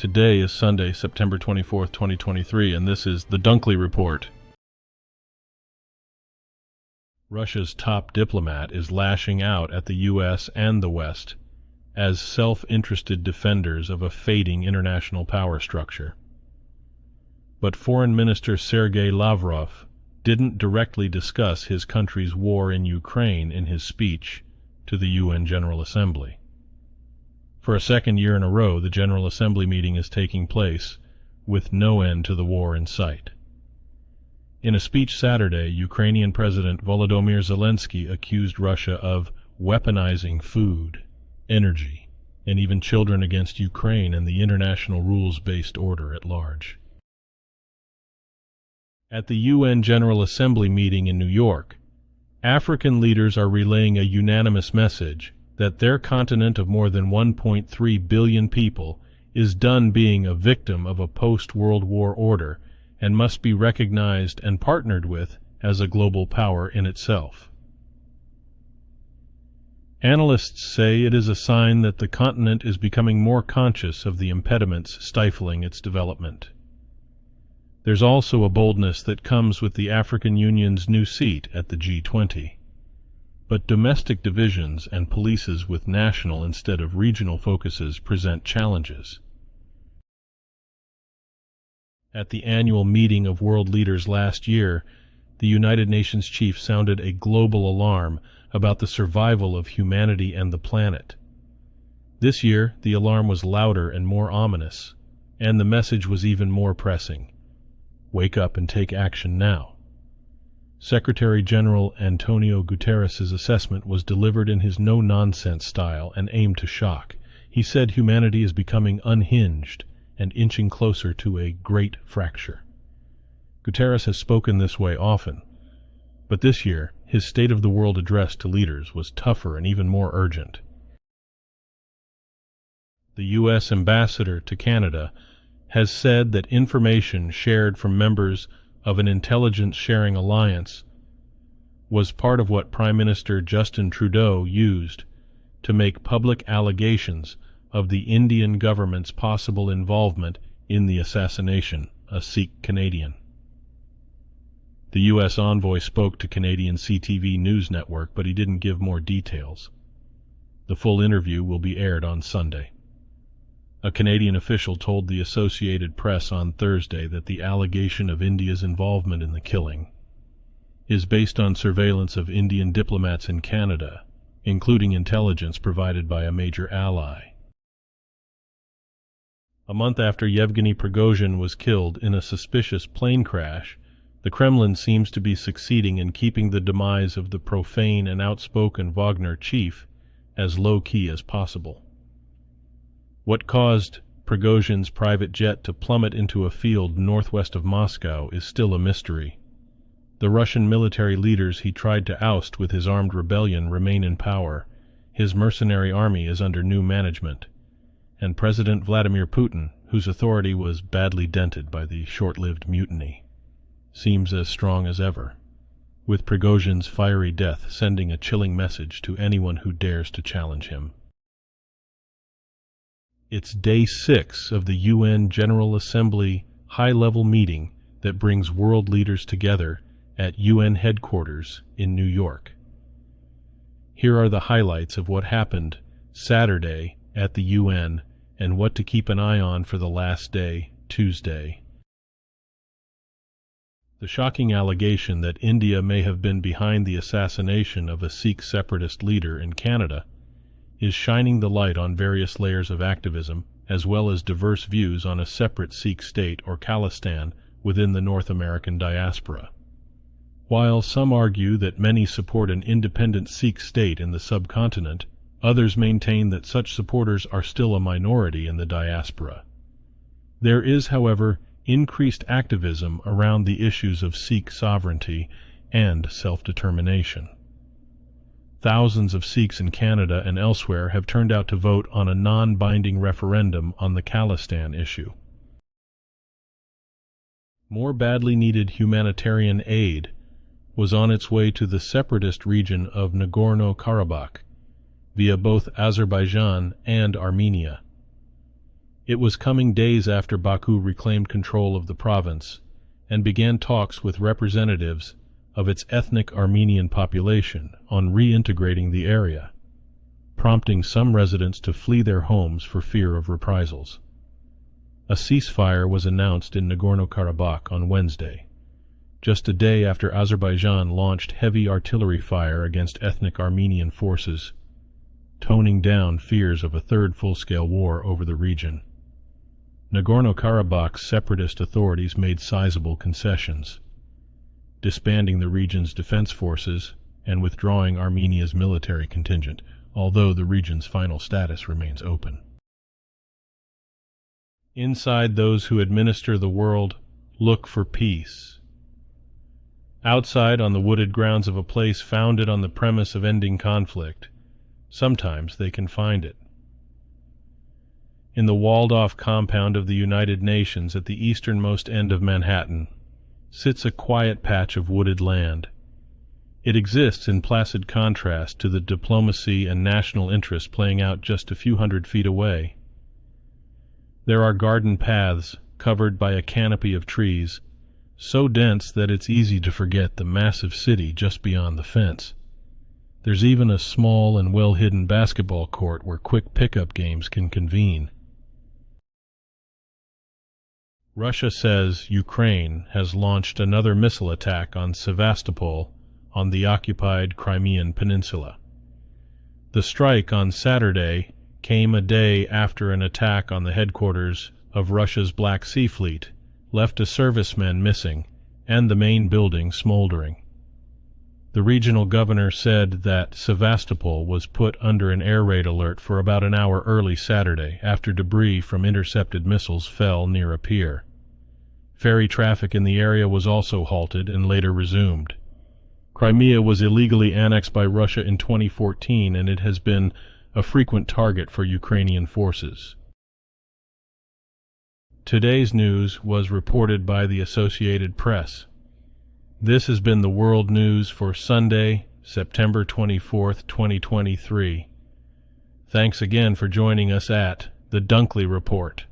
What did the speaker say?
Today is Sunday, September 24th, 2023, and this is the Dunkley Report. Russia's top diplomat is lashing out at the U.S. and the West as self-interested defenders of a fading international power structure. But Foreign Minister Sergei Lavrov didn't directly discuss his country's war in Ukraine in his speech to the UN General Assembly. For a second year in a row, the General Assembly meeting is taking place, with no end to the war in sight. In a speech Saturday, Ukrainian President Volodymyr Zelensky accused Russia of weaponizing food, energy, and even children against Ukraine and the international rules-based order at large. At the UN General Assembly meeting in New York, African leaders are relaying a unanimous message that their continent of more than 1.3 billion people is done being a victim of a post-World War order and must be recognized and partnered with as a global power in itself. Analysts say it is a sign that the continent is becoming more conscious of the impediments stifling its development. There's also a boldness that comes with the African Union's new seat at the G20. But domestic divisions and policies with national instead of regional focuses present challenges. At the annual meeting of world leaders last year, the United Nations chief sounded a global alarm about the survival of humanity and the planet. This year, the alarm was louder and more ominous, and the message was even more pressing. Wake up and take action now. Secretary-General Antonio Guterres' assessment was delivered in his no-nonsense style and aimed to shock. He said humanity is becoming unhinged and inching closer to a great fracture. Guterres has spoken this way often, but this year his State of the World address to leaders was tougher and even more urgent. The U.S. ambassador to Canada has said that information shared from members of an intelligence-sharing alliance was part of what Prime Minister Justin Trudeau used to make public allegations of the Indian government's possible involvement in the assassination, a Sikh Canadian. The U.S. envoy spoke to Canadian CTV News Network, but he didn't give more details. The full interview will be aired on Sunday. A Canadian official told the Associated Press on Thursday that the allegation of India's involvement in the killing is based on surveillance of Indian diplomats in Canada, including intelligence provided by a major ally. A month after Yevgeny Prigozhin was killed in a suspicious plane crash, the Kremlin seems to be succeeding in keeping the demise of the profane and outspoken Wagner chief as low-key as possible. What caused Prigozhin's private jet to plummet into a field northwest of Moscow is still a mystery. The Russian military leaders he tried to oust with his armed rebellion remain in power, his mercenary army is under new management, and President Vladimir Putin, whose authority was badly dented by the short-lived mutiny, seems as strong as ever, with Prigozhin's fiery death sending a chilling message to anyone who dares to challenge him. It's day 6 of the UN General Assembly high-level meeting that brings world leaders together at UN headquarters in New York. Here are the highlights of what happened Saturday at the UN and what to keep an eye on for the last day, Tuesday. The shocking allegation that India may have been behind the assassination of a Sikh separatist leader in Canada is shining the light on various layers of activism, as well as diverse views on a separate Sikh state or Khalistan within the North American diaspora. While some argue that many support an independent Sikh state in the subcontinent, others maintain that such supporters are still a minority in the diaspora. There is, however, increased activism around the issues of Sikh sovereignty and self-determination. Thousands of Sikhs in Canada and elsewhere have turned out to vote on a non-binding referendum on the Khalistan issue. More badly needed humanitarian aid was on its way to the separatist region of Nagorno-Karabakh via both Azerbaijan and Armenia. It was coming days after Baku reclaimed control of the province and began talks with representatives of its ethnic Armenian population on reintegrating the area, prompting some residents to flee their homes for fear of reprisals. A ceasefire was announced in Nagorno-Karabakh on Wednesday, just a day after Azerbaijan launched heavy artillery fire against ethnic Armenian forces, toning down fears of a third full-scale war over the region. Nagorno-Karabakh's separatist authorities made sizable concessions, disbanding the region's defense forces and withdrawing Armenia's military contingent, although the region's final status remains open. Inside those who administer the world look for peace. Outside, on the wooded grounds of a place founded on the premise of ending conflict, sometimes they can find it. In the walled-off compound of the United Nations at the easternmost end of Manhattan sits a quiet patch of wooded land. It exists in placid contrast to the diplomacy and national interest playing out just a few hundred feet away. There are garden paths covered by a canopy of trees, so dense that it's easy to forget the massive city just beyond the fence. There's even a small and well-hidden basketball court where quick pickup games can convene. Russia says Ukraine has launched another missile attack on Sevastopol on the occupied Crimean Peninsula. The strike on Saturday came a day after an attack on the headquarters of Russia's Black Sea Fleet left a serviceman missing and the main building smoldering. The regional governor said that Sevastopol was put under an air raid alert for about an hour early Saturday after debris from intercepted missiles fell near a pier. Ferry traffic in the area was also halted and later resumed. Crimea was illegally annexed by Russia in 2014, and it has been a frequent target for Ukrainian forces. Today's news was reported by the Associated Press. This has been the World News for Sunday, September 24th, 2023. Thanks again for joining us at the Dunkley Report.